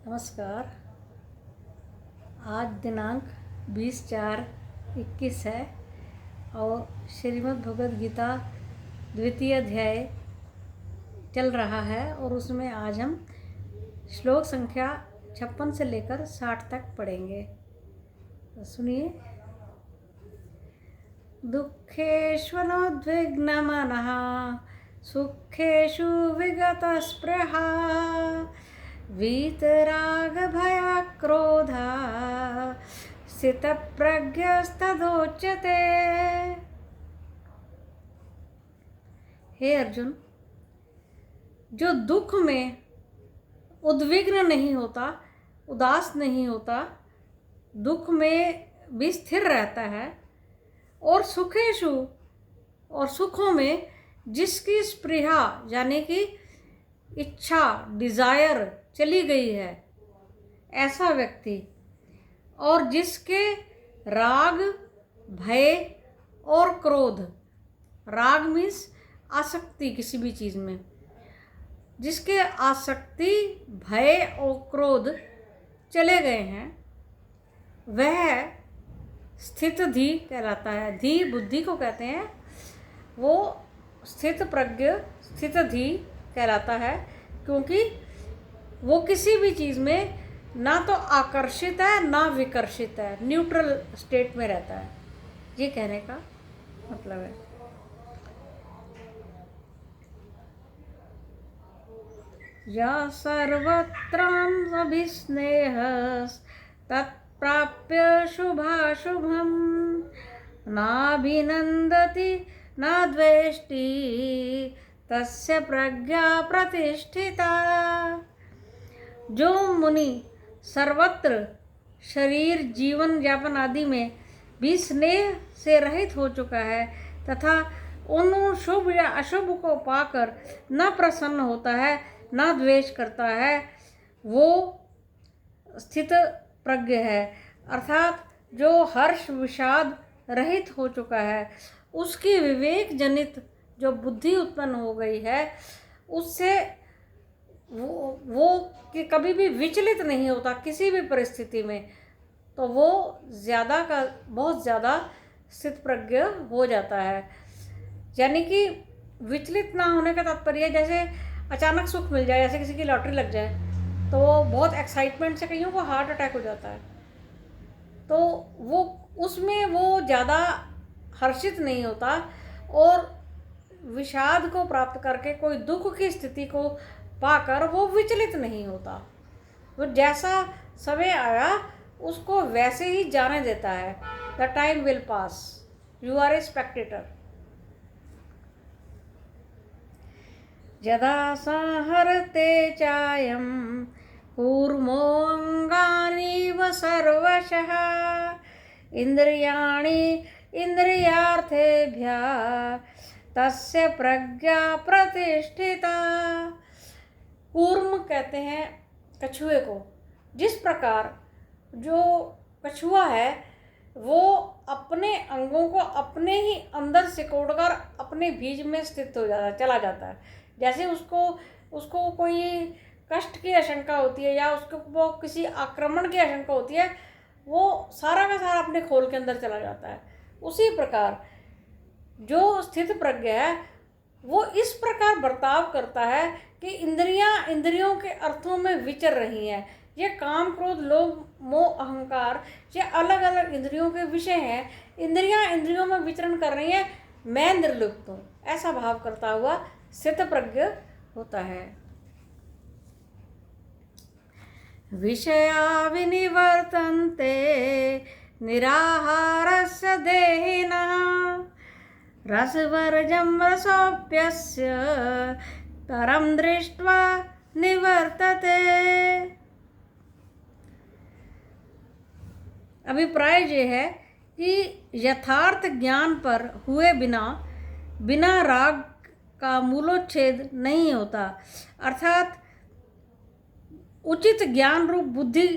नमस्कार। आज दिनांक 20/4/21 है और श्रीमद् भगवद गीता द्वितीय अध्याय चल रहा है और उसमें आज हम श्लोक संख्या 56 से लेकर 60 तक पढ़ेंगे। तो सुनिए। दुःखेष्वनुद्विग्नमनः सुखेषु विगतस्पृहा वीतरागभयक्रोधा स्थितप्रज्ञस्तदोच्यते। हे अर्जुन, जो दुख में उद्विग्न नहीं होता, उदास नहीं होता, दुख में भी स्थिर रहता है और सुखेषु और सुखों में जिसकी स्पृहा यानी कि इच्छा, डिज़ायर चली गई है, ऐसा व्यक्ति, और जिसके राग, भय और क्रोध, राग मीन्स आसक्ति किसी भी चीज़ में, जिसके आसक्ति, भय और क्रोध चले गए हैं, वह स्थित धी कहलाता है। धी बुद्धि को कहते हैं। वो स्थित प्रज्ञ, स्थित धी कहलाता है, क्योंकि वो किसी भी चीज़ में ना तो आकर्षित है ना विकर्षित है, न्यूट्रल स्टेट में रहता है। ये कहने का मतलब है। या सर्वत्रानभिस्नेहस्तत्प्राप्य शुभाशुभं नाभिनन्दति न द्वेष्टि तस्य प्रज्ञा प्रतिष्ठिता। जो मुनि सर्वत्र शरीर, जीवन यापन आदि में भी स्नेह से रहित हो चुका है तथा उन शुभ या अशुभ को पाकर न प्रसन्न होता है न द्वेष करता है, वो स्थित प्रज्ञ है। अर्थात जो हर्ष विषाद रहित हो चुका है, उसकी विवेक जनित जो बुद्धि उत्पन्न हो गई है, उससे वो कि कभी भी विचलित नहीं होता किसी भी परिस्थिति में, तो वो बहुत ज़्यादा स्थित प्रज्ञ हो जाता है। यानी कि विचलित ना होने का तात्पर्य जैसे अचानक सुख मिल जाए, जैसे किसी की लॉटरी लग जाए तो वो बहुत एक्साइटमेंट से कईयों को हार्ट अटैक हो जाता है, तो वो उसमें वो ज़्यादा हर्षित नहीं होता और विषाद को प्राप्त करके कोई दुख की स्थिति को पाकर वो विचलित नहीं होता। वो जैसा समय आया उसको वैसे ही जाने देता है। The time will pass, you are a spectator. यदा संहरते चायं कूर्मोऽङ्गानीव सर्वशः इंद्रियाणि इंद्रियार्थेभ्यः तस्य प्रज्ञा प्रतिष्ठिता। कूर्म कहते हैं कछुए को। जिस प्रकार जो कछुआ है वो अपने अंगों को अपने ही अंदर सिकोड़कर अपने बीज में स्थित हो जाता है, चला जाता है। जैसे उसको कोई कष्ट की आशंका होती है या उसको वो किसी आक्रमण की आशंका होती है, वो सारा का सारा अपने खोल के अंदर चला जाता है। उसी प्रकार जो स्थित प्रज्ञ है वो इस प्रकार बर्ताव करता है कि इंद्रियां इंद्रियों के अर्थों में विचर रही हैं। ये काम, क्रोध, लोभ, मोह, अहंकार, ये अलग अलग इंद्रियों के विषय हैं। इंद्रियां इंद्रियों में विचरण कर रही हैं, मैं निर्लिप्त हूँ, ऐसा भाव करता हुआ स्थित प्रज्ञ होता है। विषया विनिवर्तन्ते निराहारस्य देहिनः रसवर्जं रसोऽप्यस्य तरं दृष्ट्वा निवर्तते। अभिप्राय ये है कि यथार्थ ज्ञान पर हुए बिना राग का मूलोच्छेद नहीं होता। अर्थात उचित ज्ञान रूप बुद्धि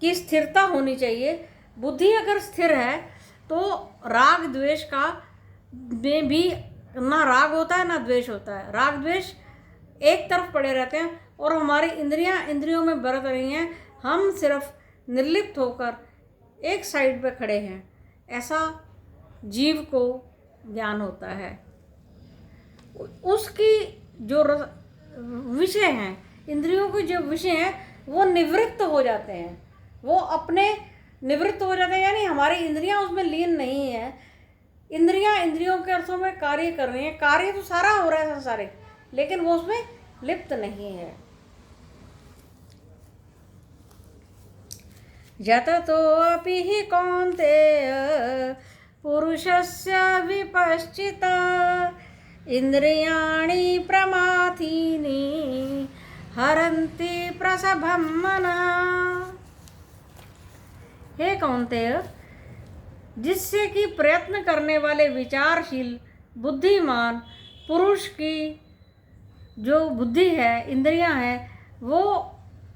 की स्थिरता होनी चाहिए। बुद्धि अगर स्थिर है तो राग द्वेष का में भी ना राग होता है ना द्वेष होता है। राग द्वेष एक तरफ पड़े रहते हैं और हमारी इंद्रियां इंद्रियों में बरत रही हैं, हम सिर्फ निर्लिप्त होकर एक साइड पे खड़े हैं, ऐसा जीव को ज्ञान होता है। उसकी जो विषय हैं, इंद्रियों के जो विषय हैं वो निवृत्त हो जाते हैं, वो अपने निवृत्त हो जाते हैं, यानी हमारी इंद्रियां उसमें लीन नहीं है। इंद्रियां इंद्रियों के अर्थों में कार्य कर रही हैं, कार्य तो सारा हो रहा है संसारिक, लेकिन वो उसमें लिप्त नहीं है। यततोऽपि हि कौन्तेय पुरुषस्य विपश्चिता इंद्रियाणि प्रमाथीनि हरन्ति प्रसभं मनः। हे कौन्तेय, जिससे कि प्रयत्न करने वाले विचारशील बुद्धिमान पुरुष की जो बुद्धि है, इंद्रियां हैं, वो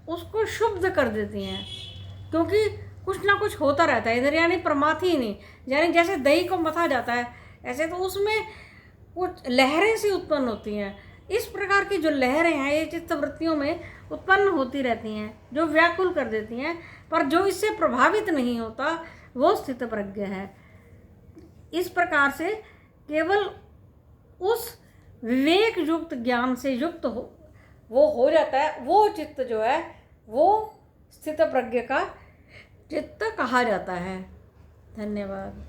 उसको शुद्ध कर देती हैं, क्योंकि कुछ ना कुछ होता रहता है। इंद्रियां नहीं प्रमाथी नहीं, यानी जैसे दही को मथा जाता है, ऐसे तो उसमें कुछ लहरें सी उत्पन्न होती हैं। इस प्रकार की जो लहरें हैं ये चित्त वृत्तियों में उत्पन्न होती रहती हैं, जो व्याकुल कर देती हैं, पर जो इससे प्रभावित नहीं होता वो स्थित प्रज्ञ है। इस प्रकार से केवल उस विवेक युक्त ज्ञान से युक्त वो हो जाता है, वो चित्त जो है वो स्थित प्रज्ञ का चित्त कहा जाता है। धन्यवाद।